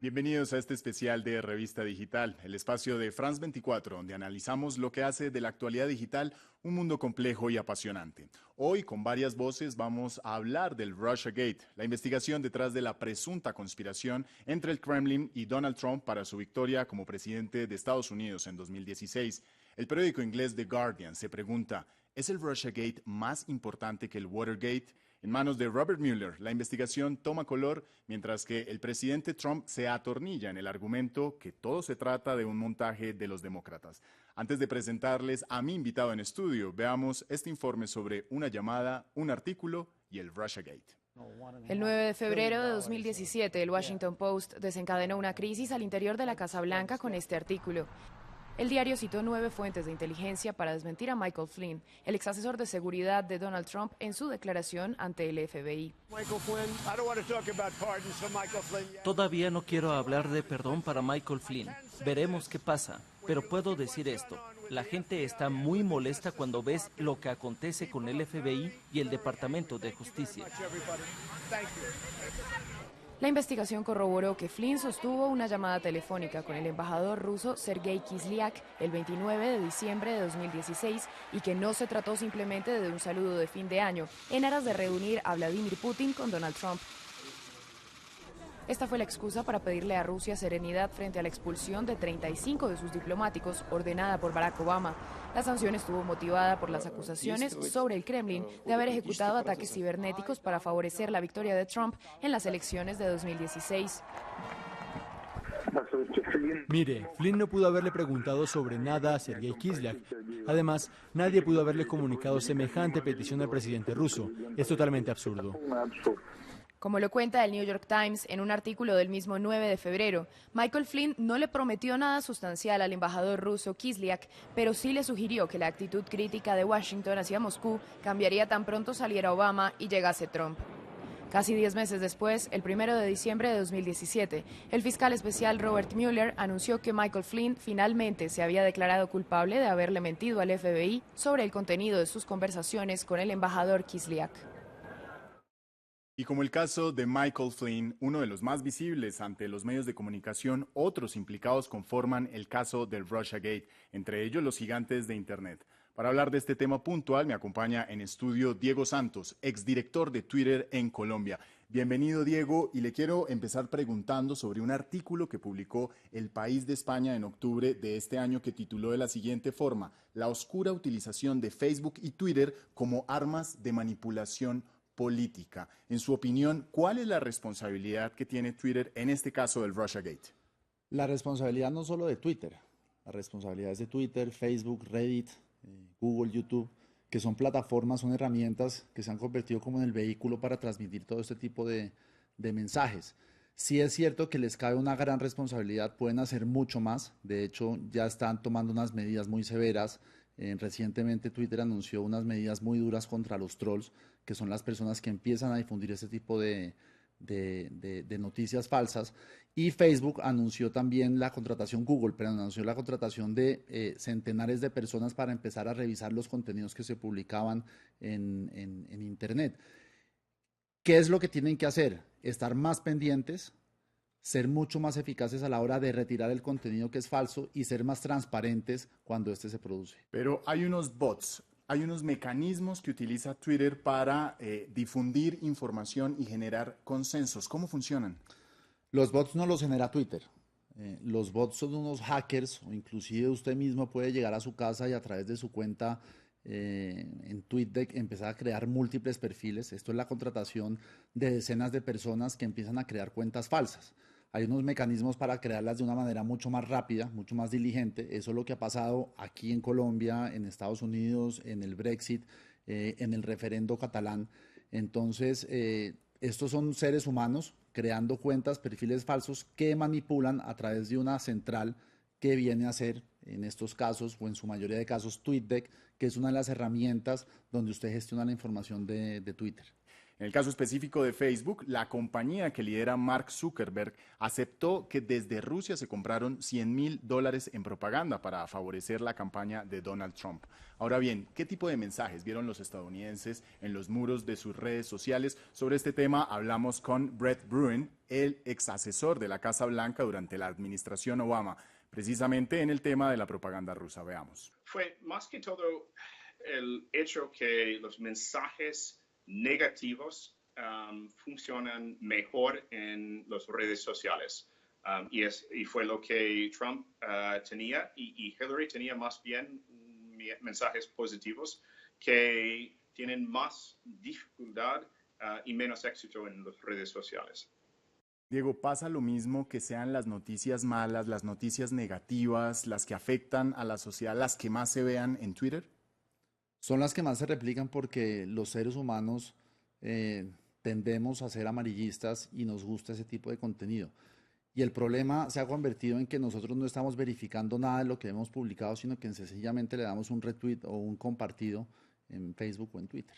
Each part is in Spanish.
Bienvenidos a este especial de Revista Digital, el espacio de France 24, donde analizamos lo que hace de la actualidad digital un mundo complejo y apasionante. Hoy, con varias voces, vamos a hablar del Russiagate, la investigación detrás de la presunta conspiración entre el Kremlin y Donald Trump para su victoria como presidente de Estados Unidos en 2016. El periódico inglés The Guardian se pregunta, ¿es el Russiagate más importante que el Watergate? En manos de Robert Mueller, la investigación toma color, mientras que el presidente Trump se atornilla en el argumento que todo se trata de un montaje de los demócratas. Antes de presentarles a mi invitado en estudio, veamos este informe sobre una llamada, un artículo y el Russiagate. El 9 de febrero de 2017, el Washington Post desencadenó una crisis al interior de la Casa Blanca con este artículo. El diario citó 9 fuentes de inteligencia para desmentir a Michael Flynn, el ex asesor de seguridad de Donald Trump, en su declaración ante el FBI. Todavía no quiero hablar de perdón para Michael Flynn. Veremos qué pasa. Pero puedo decir esto. La gente está muy molesta cuando ves lo que acontece con el FBI y el Departamento de Justicia. La investigación corroboró que Flynn sostuvo una llamada telefónica con el embajador ruso Sergei Kislyak el 29 de diciembre de 2016 y que no se trató simplemente de un saludo de fin de año en aras de reunir a Vladimir Putin con Donald Trump. Esta fue la excusa para pedirle a Rusia serenidad frente a la expulsión de 35 de sus diplomáticos ordenada por Barack Obama. La sanción estuvo motivada por las acusaciones sobre el Kremlin de haber ejecutado ataques cibernéticos para favorecer la victoria de Trump en las elecciones de 2016. Mire, Flynn no pudo haberle preguntado sobre nada a Sergei Kislyak. Además, nadie pudo haberle comunicado semejante petición al presidente ruso. Es totalmente absurdo. Como lo cuenta el New York Times en un artículo del mismo 9 de febrero, Michael Flynn no le prometió nada sustancial al embajador ruso Kislyak, pero sí le sugirió que la actitud crítica de Washington hacia Moscú cambiaría tan pronto saliera Obama y llegase Trump. Casi 10 meses después, el 1 de diciembre de 2017, el fiscal especial Robert Mueller anunció que Michael Flynn finalmente se había declarado culpable de haberle mentido al FBI sobre el contenido de sus conversaciones con el embajador Kislyak. Y como el caso de Michael Flynn, uno de los más visibles ante los medios de comunicación, otros implicados conforman el caso del Russiagate, entre ellos los gigantes de Internet. Para hablar de este tema puntual me acompaña en estudio Diego Santos, exdirector de Twitter en Colombia. Bienvenido, Diego, y le quiero empezar preguntando sobre un artículo que publicó El País de España en octubre de este año que tituló de la siguiente forma: La oscura utilización de Facebook y Twitter como armas de manipulación política. En su opinión, ¿cuál es la responsabilidad que tiene Twitter en este caso del Russiagate? La responsabilidad no solo de Twitter, la responsabilidad es de Twitter, Facebook, Reddit, Google, YouTube, que son plataformas, son herramientas que se han convertido como en el vehículo para transmitir todo este tipo de mensajes. Sí es cierto que les cabe una gran responsabilidad, pueden hacer mucho más, de hecho ya están tomando unas medidas muy severas. Recientemente Twitter anunció unas medidas muy duras contra los trolls, que son las personas que empiezan a difundir este tipo de noticias falsas, y Facebook anunció también la contratación, Google, pero anunció la contratación de centenares de personas para empezar a revisar los contenidos que se publicaban en Internet. ¿Qué es lo que tienen que hacer? Estar más pendientes, ser mucho más eficaces a la hora de retirar el contenido que es falso y ser más transparentes cuando este se produce. Pero hay unos bots, hay unos mecanismos que utiliza Twitter para difundir información y generar consensos. ¿Cómo funcionan? Los bots no los genera Twitter. Los bots son unos hackers, o inclusive usted mismo puede llegar a su casa y a través de su cuenta en TweetDeck empezar a crear múltiples perfiles. Esto es la contratación de decenas de personas que empiezan a crear cuentas falsas. Hay unos mecanismos para crearlas de una manera mucho más rápida, mucho más diligente. Eso es lo que ha pasado aquí en Colombia, en Estados Unidos, en el Brexit, en el referendo catalán. Entonces, estos son seres humanos creando cuentas, perfiles falsos que manipulan a través de una central que viene a ser, en estos casos, o en su mayoría de casos, TweetDeck, que es una de las herramientas donde usted gestiona la información de Twitter. En el caso específico de Facebook, la compañía que lidera Mark Zuckerberg aceptó que desde Rusia se compraron $100.000 en propaganda para favorecer la campaña de Donald Trump. Ahora bien, ¿qué tipo de mensajes vieron los estadounidenses en los muros de sus redes sociales? Sobre este tema hablamos con Brett Bruen, el ex asesor de la Casa Blanca durante la administración Obama, precisamente en el tema de la propaganda rusa. Veamos. Fue más que todo el hecho que los mensajes negativos funcionan mejor en las redes sociales. Y fue lo que Trump tenía y Hillary tenía más bien mensajes positivos que tienen más dificultad y menos éxito en las redes sociales. Diego, ¿pasa lo mismo que sean las noticias malas, las noticias negativas, las que afectan a la sociedad, las que más se vean en Twitter? Son las que más se replican porque los seres humanos tendemos a ser amarillistas y nos gusta ese tipo de contenido. Y el problema se ha convertido en que nosotros no estamos verificando nada de lo que hemos publicado, sino que sencillamente le damos un retweet o un compartido en Facebook o en Twitter.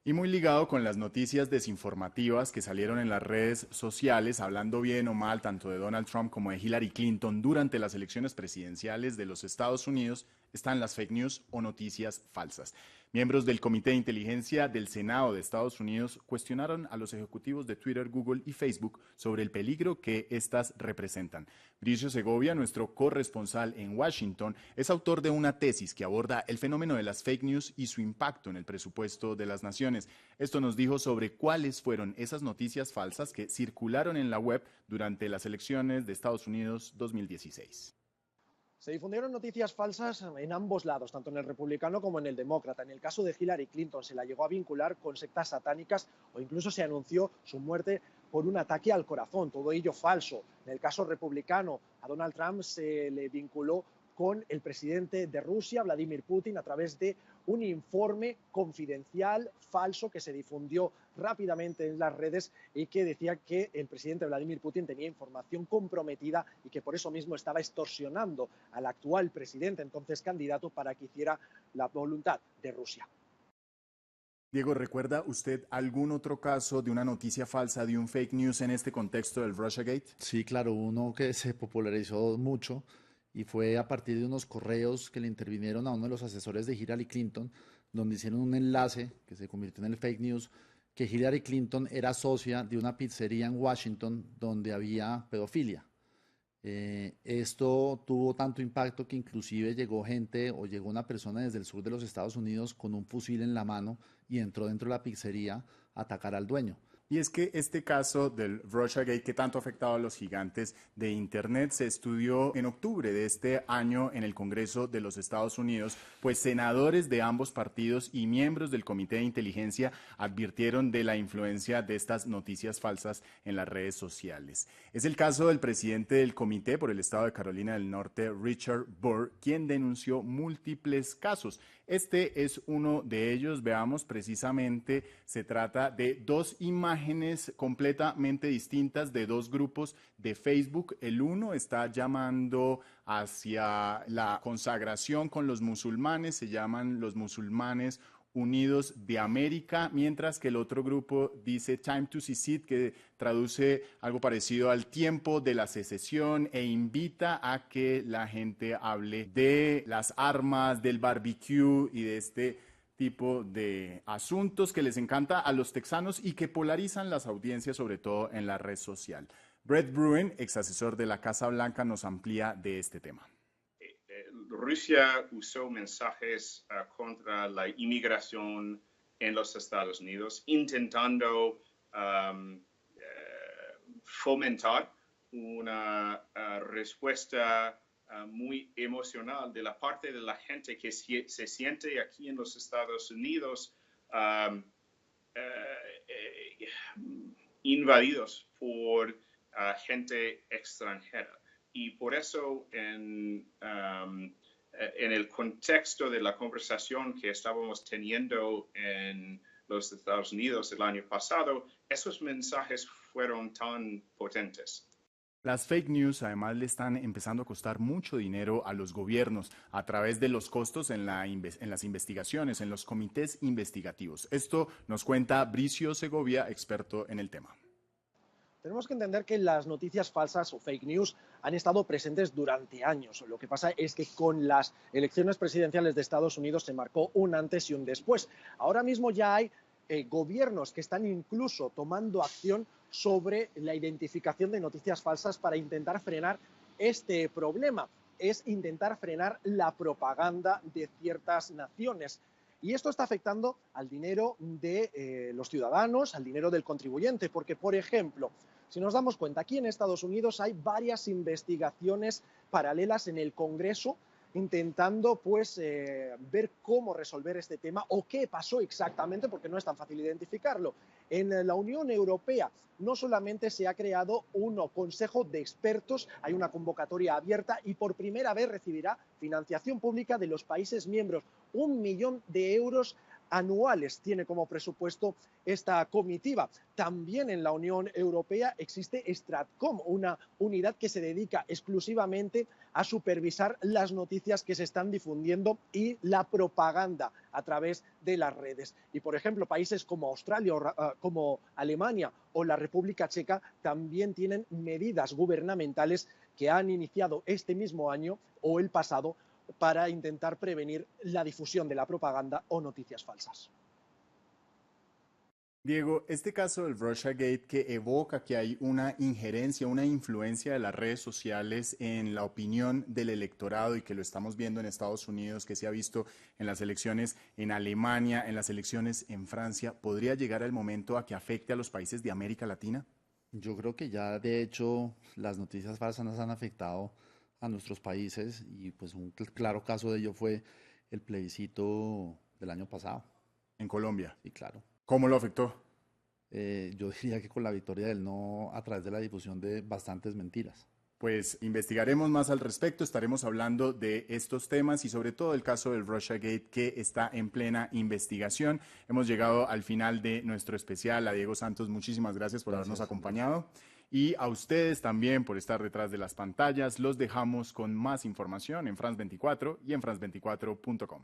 Y muy ligado con las noticias desinformativas que salieron en las redes sociales, hablando bien o mal tanto de Donald Trump como de Hillary Clinton durante las elecciones presidenciales de los Estados Unidos, están las fake news o noticias falsas. Miembros del Comité de Inteligencia del Senado de Estados Unidos cuestionaron a los ejecutivos de Twitter, Google y Facebook sobre el peligro que éstas representan. Bricio Segovia, nuestro corresponsal en Washington, es autor de una tesis que aborda el fenómeno de las fake news y su impacto en el presupuesto de las naciones. Esto nos dijo sobre cuáles fueron esas noticias falsas que circularon en la web durante las elecciones de Estados Unidos 2016. Se difundieron noticias falsas en ambos lados, tanto en el republicano como en el demócrata. En el caso de Hillary Clinton se la llegó a vincular con sectas satánicas o incluso se anunció su muerte por un ataque al corazón, todo ello falso. En el caso republicano, a Donald Trump se le vinculó con el presidente de Rusia, Vladimir Putin, a través de un informe confidencial falso que se difundió rápidamente en las redes y que decía que el presidente Vladimir Putin tenía información comprometida y que por eso mismo estaba extorsionando al actual presidente, entonces candidato, para que hiciera la voluntad de Rusia. Diego, ¿recuerda usted algún otro caso de una noticia falsa, de un fake news en este contexto del Russiagate? Sí, claro, uno que se popularizó mucho y fue a partir de unos correos que le intervinieron a uno de los asesores de Hillary Clinton, donde hicieron un enlace que se convirtió en el fake news, que Hillary Clinton era socia de una pizzería en Washington donde había pedofilia. Esto tuvo tanto impacto que inclusive llegó gente o llegó una persona desde el sur de los Estados Unidos con un fusil en la mano y entró dentro de la pizzería a atacar al dueño. Y es que este caso del Russiagate, que tanto ha afectado a los gigantes de Internet, se estudió en octubre de este año en el Congreso de los Estados Unidos, pues senadores de ambos partidos y miembros del Comité de Inteligencia advirtieron de la influencia de estas noticias falsas en las redes sociales. Es el caso del presidente del comité por el estado de Carolina del Norte, Richard Burr, quien denunció múltiples casos. Este es uno de ellos. Veamos, precisamente se trata de dos imágenes completamente distintas de dos grupos de Facebook. El uno está llamando hacia la consagración con los musulmanes, se llaman los musulmanes Unidos de América, mientras que el otro grupo dice Time to Secede, que traduce algo parecido al tiempo de la secesión e invita a que la gente hable de las armas, del barbecue y de este tipo de asuntos que les encanta a los texanos y que polarizan las audiencias, sobre todo en la red social. Brett Bruen, ex asesor de la Casa Blanca, nos amplía de este tema. Rusia usó mensajes contra la inmigración en los Estados Unidos, intentando fomentar una respuesta muy emocional de la parte de la gente que se siente aquí en los Estados Unidos invadidos por gente extranjera. Y por eso, en el contexto de la conversación que estábamos teniendo en los Estados Unidos el año pasado, esos mensajes fueron tan potentes. Las fake news además le están empezando a costar mucho dinero a los gobiernos a través de los costos en las investigaciones, en los comités investigativos. Esto nos cuenta Bricio Segovia, experto en el tema. Tenemos que entender que las noticias falsas o fake news han estado presentes durante años. Lo que pasa es que con las elecciones presidenciales de Estados Unidos se marcó un antes y un después. Ahora mismo ya hay gobiernos que están incluso tomando acción sobre la identificación de noticias falsas para intentar frenar este problema. Es intentar frenar la propaganda de ciertas naciones. Y esto está afectando al dinero de los ciudadanos, al dinero del contribuyente, porque, por ejemplo, si nos damos cuenta, aquí en Estados Unidos hay varias investigaciones paralelas en el Congreso intentando ver cómo resolver este tema o qué pasó exactamente, porque no es tan fácil identificarlo. En la Unión Europea no solamente se ha creado un consejo de expertos, hay una convocatoria abierta y por primera vez recibirá financiación pública de los países miembros. 1 millón de euros anuales tiene como presupuesto esta comitiva. También en la Unión Europea existe Stratcom, una unidad que se dedica exclusivamente a supervisar las noticias que se están difundiendo y la propaganda a través de las redes. Y, por ejemplo, países como Australia, como Alemania o la República Checa también tienen medidas gubernamentales que han iniciado este mismo año o el pasado para intentar prevenir la difusión de la propaganda o noticias falsas. Diego, este caso del Russiagate que evoca que hay una injerencia, una influencia de las redes sociales en la opinión del electorado y que lo estamos viendo en Estados Unidos, que se ha visto en las elecciones en Alemania, en las elecciones en Francia, ¿podría llegar el momento a que afecte a los países de América Latina? Yo creo que ya de hecho las noticias falsas nos han afectado a nuestros países y pues un claro caso de ello fue el plebiscito del año pasado. En Colombia. Sí, claro. ¿Cómo lo afectó? Yo diría que con la victoria del no a través de la difusión de bastantes mentiras. Pues investigaremos más al respecto, estaremos hablando de estos temas y sobre todo el caso del Russiagate que está en plena investigación. Hemos llegado al final de nuestro especial. A Diego Santos, muchísimas gracias por habernos acompañado. Y a ustedes también por estar detrás de las pantallas. Los dejamos con más información en France 24 y en france24.com.